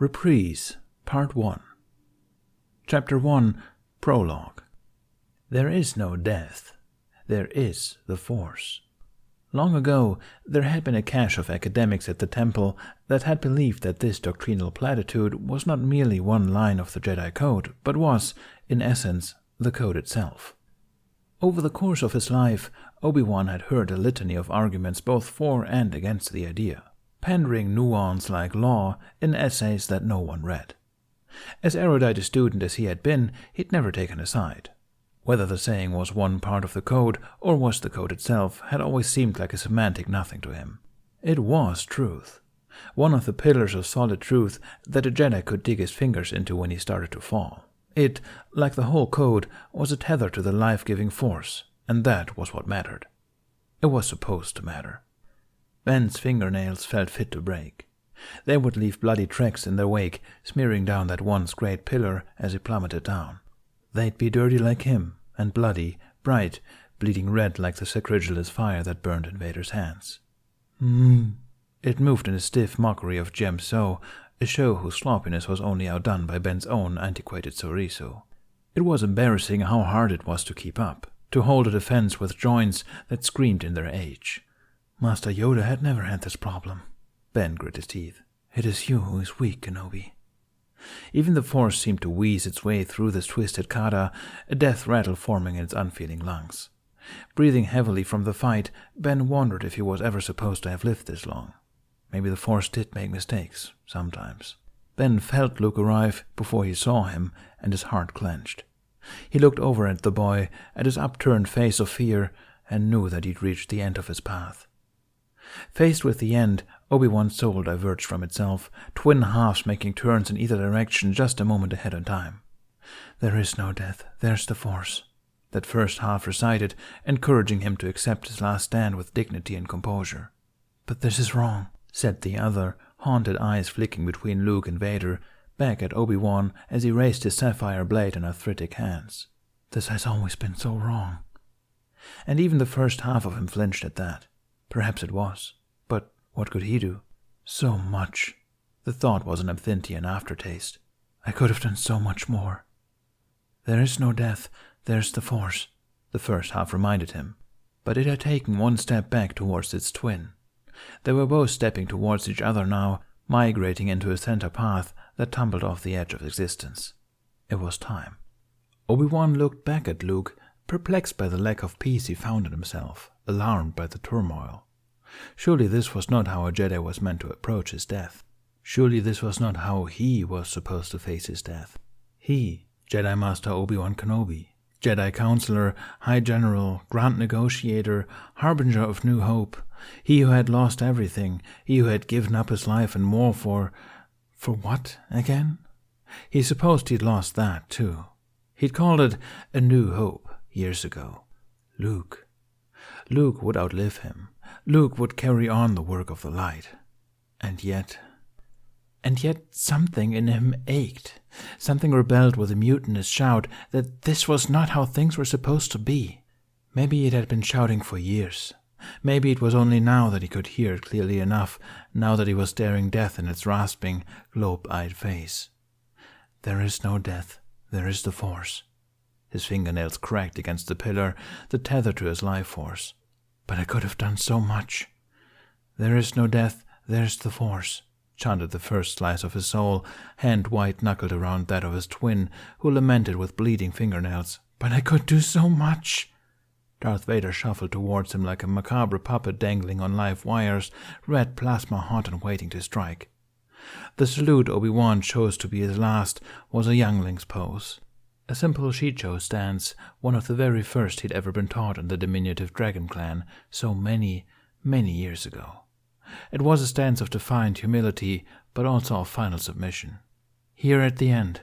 Reprise, Part 1. Chapter 1, Prologue. There is no death. There is the Force. Long ago, there had been a cache of academics at the temple that had believed that this doctrinal platitude was not merely one line of the Jedi Code, but was, in essence, the code itself. Over the course of his life, Obi-Wan had heard a litany of arguments both for and against the idea, pandering nuance like law in essays that no one read. As erudite a student as he had been, he'd never taken a side. Whether the saying was one part of the code or was the code itself had always seemed like a semantic nothing to him. It was truth. One of the pillars of solid truth that a Jedi could dig his fingers into when he started to fall. It, like the whole code, was a tether to the life-giving Force, and that was what mattered. It was supposed to matter. Ben's fingernails felt fit to break. They would leave bloody tracks in their wake, smearing down that once great pillar as he plummeted down. They'd be dirty like him, and bloody, bright, bleeding red like the sacrilegious fire that burned in Vader's hands. It moved in a stiff mockery of Jem So, a show whose sloppiness was only outdone by Ben's own antiquated chorizo. It was embarrassing how hard it was to keep up, to hold a defense with joints that screamed in their age. Master Yoda had never had this problem. Ben grit his teeth. It is you who is weak, Kenobi. Even the Force seemed to wheeze its way through this twisted kata, a death rattle forming in its unfeeling lungs. Breathing heavily from the fight, Ben wondered if he was ever supposed to have lived this long. Maybe the Force did make mistakes, sometimes. Ben felt Luke arrive before he saw him, and his heart clenched. He looked over at the boy, at his upturned face of fear, and knew that he'd reached the end of his path. Faced with the end, Obi-Wan's soul diverged from itself, twin halves making turns in either direction just a moment ahead of time. There is no death, there's the Force. That first half recited, encouraging him to accept his last stand with dignity and composure. But this is wrong, said the other, haunted eyes flicking between Luke and Vader, back at Obi-Wan as he raised his sapphire blade in arthritic hands. This has always been so wrong. And even the first half of him flinched at that. Perhaps it was, but what could he do? So much. The thought was an absinthian aftertaste. I could have done so much more. There is no death, there's the Force, the first half reminded him, but it had taken one step back towards its twin. They were both stepping towards each other now, migrating into a center path that tumbled off the edge of existence. It was time. Obi-Wan looked back at Luke, perplexed by the lack of peace he found in himself, alarmed by the turmoil. Surely this was not how a Jedi was meant to approach his death. Surely this was not how he was supposed to face his death. He, Jedi Master Obi-Wan Kenobi, Jedi Counselor, High General, Grand Negotiator, Harbinger of New Hope, he who had lost everything, he who had given up his life and more for what, again? He supposed he'd lost that, too. He'd called it a new hope years ago. Luke would outlive him. Luke would carry on the work of the light. And yet something in him ached. Something rebelled with a mutinous shout that this was not how things were supposed to be. Maybe it had been shouting for years. Maybe it was only now that he could hear it clearly enough, now that he was staring death in its rasping, globe-eyed face. There is no death, there is the Force. His fingernails cracked against the pillar, the tether to his life force. But I could have done so much. There is no death, there's the Force, chanted the first slice of his soul, hand white-knuckled around that of his twin, who lamented with bleeding fingernails. But I could do so much. Darth Vader shuffled towards him like a macabre puppet dangling on live wires, red plasma hot and waiting to strike. The salute Obi-Wan chose to be his last was a youngling's pose. A simple Shicho stance, one of the very first he'd ever been taught in the diminutive Dragon Clan, so many, many years ago. It was a stance of defiant humility, but also of final submission. Here at the end,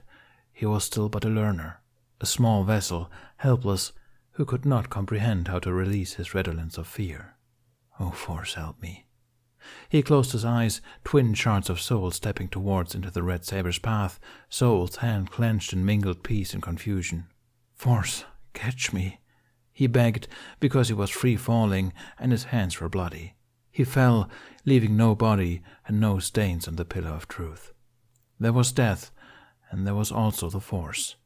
he was still but a learner, a small vessel, helpless, who could not comprehend how to release his redolence of fear. Oh, Force, help me. He closed his eyes, twin shards of soul stepping towards into the red saber's path, souls hand clenched in mingled peace and confusion. Force, catch me, he begged, because he was free falling, and his hands were bloody. He fell, leaving no body and no stains on the pillar of truth. There was death, and there was also the Force.